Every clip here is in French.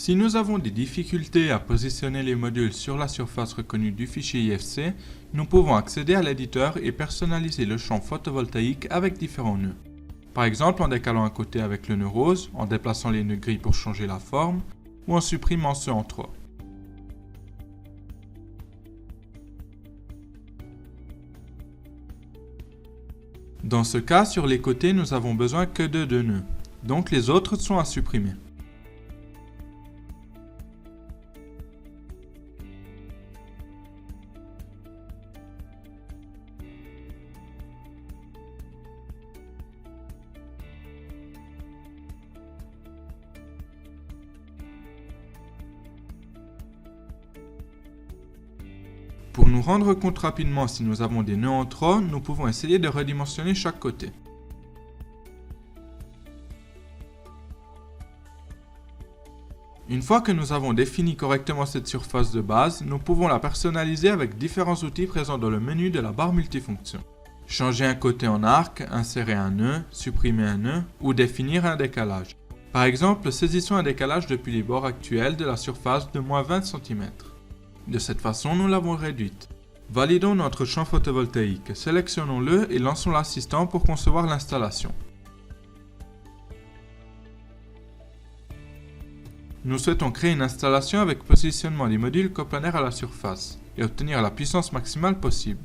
Si nous avons des difficultés à positionner les modules sur la surface reconnue du fichier IFC, nous pouvons accéder à l'éditeur et personnaliser le champ photovoltaïque avec différents nœuds. Par exemple en décalant un côté avec le nœud rose, en déplaçant les nœuds gris pour changer la forme, ou en supprimant ceux en 3. Dans ce cas, sur les côtés, nous avons besoin que de 2 nœuds, donc les autres sont à supprimer. Pour nous rendre compte rapidement si nous avons des nœuds en trop, nous pouvons essayer de redimensionner chaque côté. Une fois que nous avons défini correctement cette surface de base, nous pouvons la personnaliser avec différents outils présents dans le menu de la barre multifonction. Changer un côté en arc, insérer un nœud, supprimer un nœud ou définir un décalage. Par exemple, saisissons un décalage depuis les bords actuels de la surface de moins 20 cm. De cette façon, nous l'avons réduite. Validons notre champ photovoltaïque, sélectionnons-le et lançons l'assistant pour concevoir l'installation. Nous souhaitons créer une installation avec positionnement des modules coplanaires à la surface et obtenir la puissance maximale possible.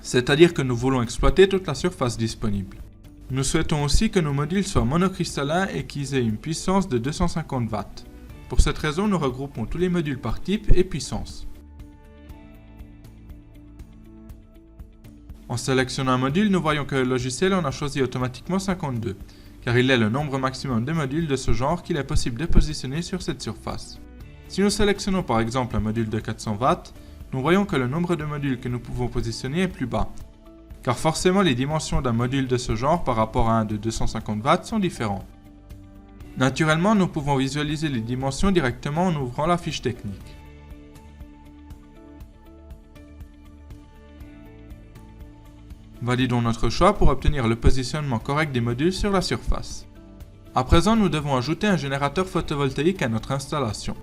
C'est-à-dire que nous voulons exploiter toute la surface disponible. Nous souhaitons aussi que nos modules soient monocristallins et qu'ils aient une puissance de 250 watts. Pour cette raison, nous regroupons tous les modules par type et puissance. En sélectionnant un module, nous voyons que le logiciel en a choisi automatiquement 52, car il est le nombre maximum de modules de ce genre qu'il est possible de positionner sur cette surface. Si nous sélectionnons par exemple un module de 400 watts, nous voyons que le nombre de modules que nous pouvons positionner est plus bas, car forcément les dimensions d'un module de ce genre par rapport à un de 250 watts sont différents. Naturellement, nous pouvons visualiser les dimensions directement en ouvrant la fiche technique. Validons notre choix pour obtenir le positionnement correct des modules sur la surface. À présent, nous devons ajouter un générateur photovoltaïque à notre installation.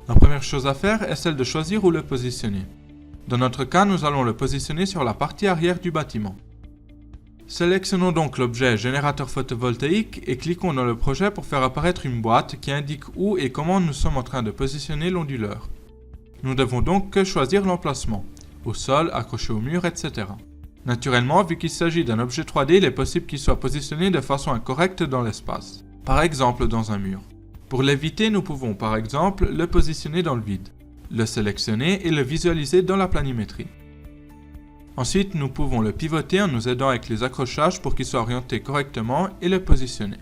La première chose à faire est celle de choisir où le positionner. Dans notre cas, nous allons le positionner sur la partie arrière du bâtiment. Sélectionnons donc l'objet générateur photovoltaïque et cliquons dans le projet pour faire apparaître une boîte qui indique où et comment nous sommes en train de positionner l'onduleur. Nous devons donc que choisir l'emplacement, au sol, accroché au mur, etc. Naturellement, vu qu'il s'agit d'un objet 3D, il est possible qu'il soit positionné de façon incorrecte dans l'espace, par exemple dans un mur. Pour l'éviter, nous pouvons par exemple le positionner dans le vide, le sélectionner et le visualiser dans la planimétrie. Ensuite, nous pouvons le pivoter en nous aidant avec les accrochages pour qu'il soit orienté correctement et le positionner.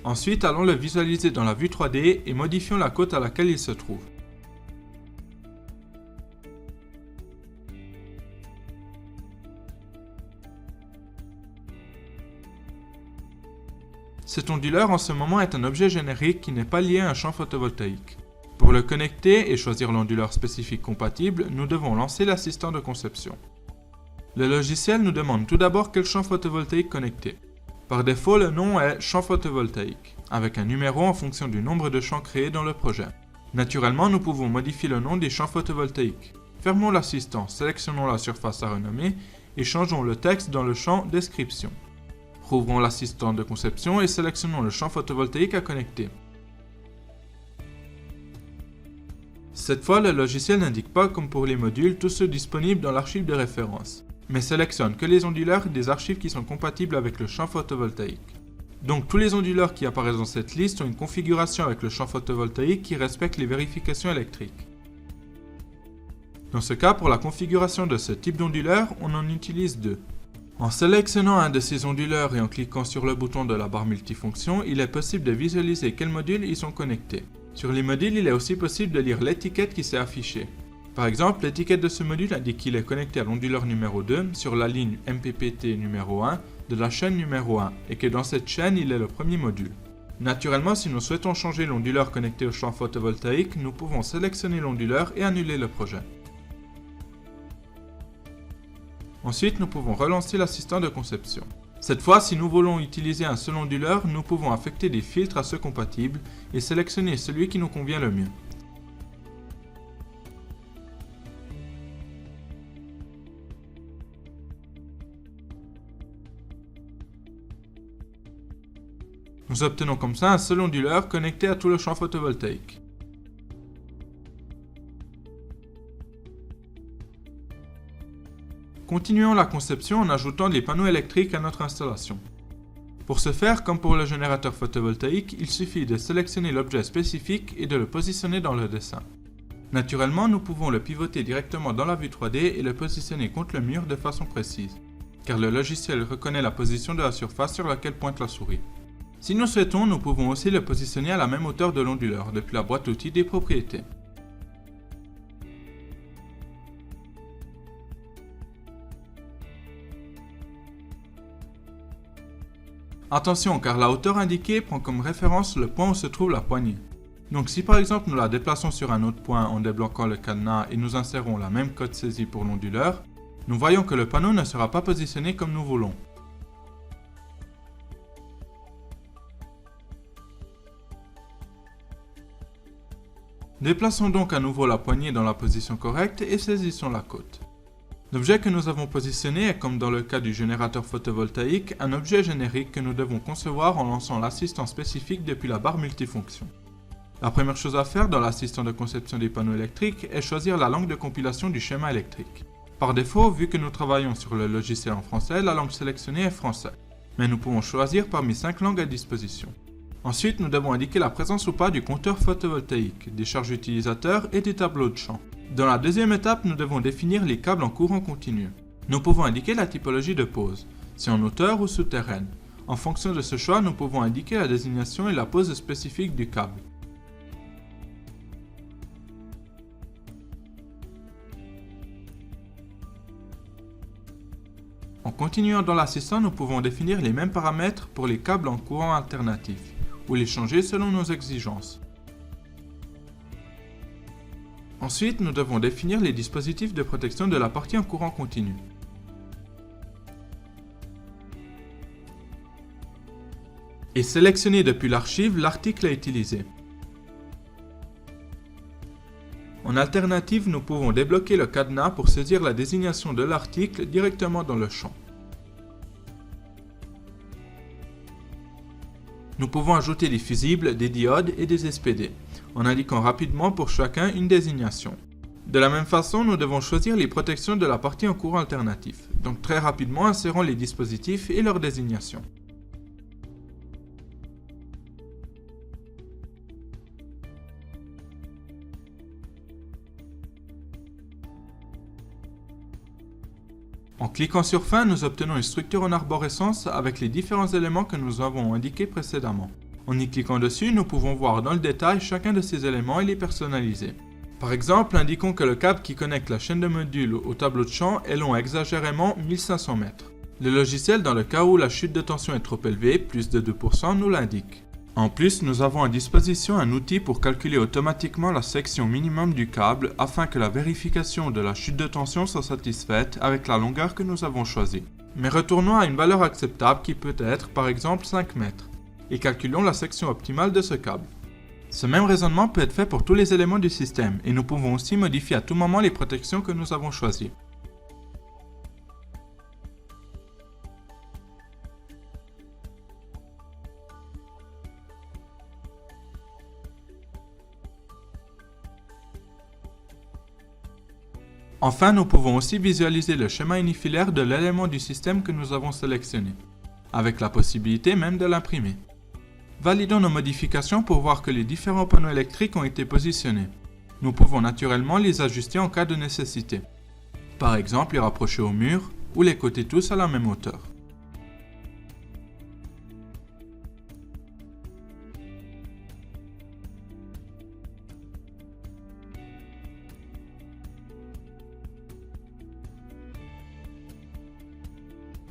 Ensuite, allons le visualiser dans la vue 3D et modifions la côte à laquelle il se trouve. Cet onduleur en ce moment est un objet générique qui n'est pas lié à un champ photovoltaïque. Pour le connecter et choisir l'onduleur spécifique compatible, nous devons lancer l'assistant de conception. Le logiciel nous demande tout d'abord quel champ photovoltaïque connecter. Par défaut, le nom est champ photovoltaïque, avec un numéro en fonction du nombre de champs créés dans le projet. Naturellement, nous pouvons modifier le nom des champs photovoltaïques. Fermons l'assistant, sélectionnons la surface à renommer et changeons le texte dans le champ description. Rouvrons l'assistant de conception et sélectionnons le champ photovoltaïque à connecter. Cette fois, le logiciel n'indique pas, comme pour les modules, tous ceux disponibles dans l'archive de référence, mais sélectionne que les onduleurs des archives qui sont compatibles avec le champ photovoltaïque. Donc tous les onduleurs qui apparaissent dans cette liste ont une configuration avec le champ photovoltaïque qui respecte les vérifications électriques. Dans ce cas, pour la configuration de ce type d'onduleur, on en utilise deux. En sélectionnant un de ces onduleurs et en cliquant sur le bouton de la barre multifonction, il est possible de visualiser quels modules y sont connectés. Sur les modules, il est aussi possible de lire l'étiquette qui s'est affichée. Par exemple, l'étiquette de ce module indique qu'il est connecté à l'onduleur numéro 2 sur la ligne MPPT numéro 1 de la chaîne numéro 1 et que dans cette chaîne, il est le premier module. Naturellement, si nous souhaitons changer l'onduleur connecté au champ photovoltaïque, nous pouvons sélectionner l'onduleur et annuler le projet. Ensuite, nous pouvons relancer l'assistant de conception. Cette fois, si nous voulons utiliser un seul onduleur, nous pouvons affecter des filtres à ceux compatibles et sélectionner celui qui nous convient le mieux. Nous obtenons comme ça un seul onduleur connecté à tout le champ photovoltaïque. Continuons la conception en ajoutant les panneaux électriques à notre installation. Pour ce faire, comme pour le générateur photovoltaïque, il suffit de sélectionner l'objet spécifique et de le positionner dans le dessin. Naturellement, nous pouvons le pivoter directement dans la vue 3D et le positionner contre le mur de façon précise, car le logiciel reconnaît la position de la surface sur laquelle pointe la souris. Si nous souhaitons, nous pouvons aussi le positionner à la même hauteur de l'onduleur depuis la boîte outils des propriétés. Attention, car la hauteur indiquée prend comme référence le point où se trouve la poignée. Donc si par exemple nous la déplaçons sur un autre point en débloquant le cadenas et nous insérons la même code saisie pour l'onduleur, nous voyons que le panneau ne sera pas positionné comme nous voulons. Déplaçons donc à nouveau la poignée dans la position correcte et saisissons la cote. L'objet que nous avons positionné est, comme dans le cas du générateur photovoltaïque, un objet générique que nous devons concevoir en lançant l'assistant spécifique depuis la barre multifonction. La première chose à faire dans l'assistant de conception des panneaux électriques est choisir la langue de compilation du schéma électrique. Par défaut, vu que nous travaillons sur le logiciel en français, la langue sélectionnée est français, mais nous pouvons choisir parmi 5 langues à disposition. Ensuite, nous devons indiquer la présence ou pas du compteur photovoltaïque, des charges utilisateurs et des tableaux de champ. Dans la deuxième étape, nous devons définir les câbles en courant continu. Nous pouvons indiquer la typologie de pose, si en hauteur ou souterraine. En fonction de ce choix, nous pouvons indiquer la désignation et la pose spécifique du câble. En continuant dans l'assistant, nous pouvons définir les mêmes paramètres pour les câbles en courant alternatif, ou les changer selon nos exigences. Ensuite, nous devons définir les dispositifs de protection de la partie en courant continu. Et sélectionner depuis l'archive l'article à utiliser. En alternative, nous pouvons débloquer le cadenas pour saisir la désignation de l'article directement dans le champ. Nous pouvons ajouter des fusibles, des diodes et des SPD, en indiquant rapidement pour chacun une désignation. De la même façon, nous devons choisir les protections de la partie en courant alternatif, donc très rapidement insérons les dispositifs et leur désignation. En cliquant sur Fin, nous obtenons une structure en arborescence avec les différents éléments que nous avons indiqués précédemment. En y cliquant dessus, nous pouvons voir dans le détail chacun de ces éléments et les personnaliser. Par exemple, indiquons que le câble qui connecte la chaîne de modules au tableau de champ est long exagérément 1500 mètres. Le logiciel, dans le cas où la chute de tension est trop élevée, plus de 2%, nous l'indique. En plus, nous avons à disposition un outil pour calculer automatiquement la section minimum du câble afin que la vérification de la chute de tension soit satisfaite avec la longueur que nous avons choisie. Mais retournons à une valeur acceptable qui peut être par exemple 5 mètres et calculons la section optimale de ce câble. Ce même raisonnement peut être fait pour tous les éléments du système et nous pouvons aussi modifier à tout moment les protections que nous avons choisies. Enfin, nous pouvons aussi visualiser le schéma unifilaire de l'élément du système que nous avons sélectionné, avec la possibilité même de l'imprimer. Validons nos modifications pour voir que les différents panneaux électriques ont été positionnés. Nous pouvons naturellement les ajuster en cas de nécessité. Par exemple, les rapprocher au mur ou les coter tous à la même hauteur.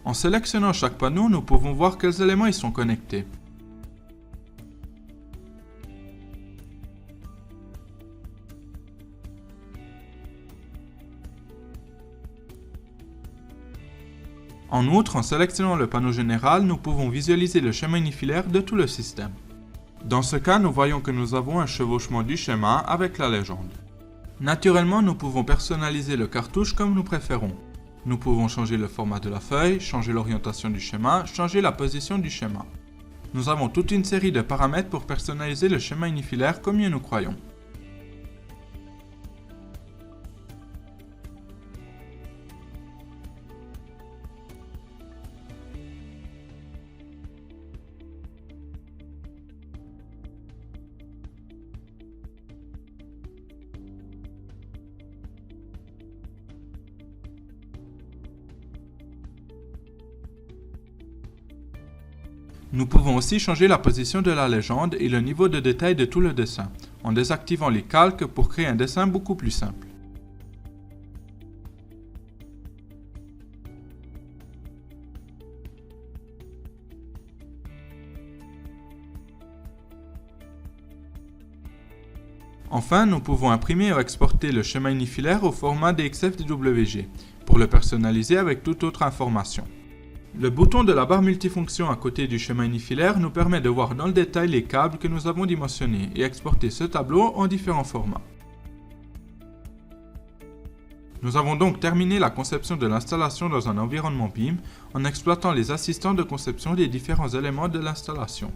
En sélectionnant chaque panneau, nous pouvons voir quels éléments y sont connectés. En outre, en sélectionnant le panneau général, nous pouvons visualiser le schéma unifilaire de tout le système. Dans ce cas, nous voyons que nous avons un chevauchement du schéma avec la légende. Naturellement, nous pouvons personnaliser le cartouche comme nous préférons. Nous pouvons changer le format de la feuille, changer l'orientation du schéma, changer la position du schéma. Nous avons toute une série de paramètres pour personnaliser le schéma unifilaire comme mieux nous croyons. Nous pouvons aussi changer la position de la légende et le niveau de détail de tout le dessin, en désactivant les calques pour créer un dessin beaucoup plus simple. Enfin, nous pouvons imprimer ou exporter le schéma unifilaire au format DXF-DWG, pour le personnaliser avec toute autre information. Le bouton de la barre multifonction à côté du schéma unifilaire nous permet de voir dans le détail les câbles que nous avons dimensionnés et exporter ce tableau en différents formats. Nous avons donc terminé la conception de l'installation dans un environnement BIM en exploitant les assistants de conception des différents éléments de l'installation.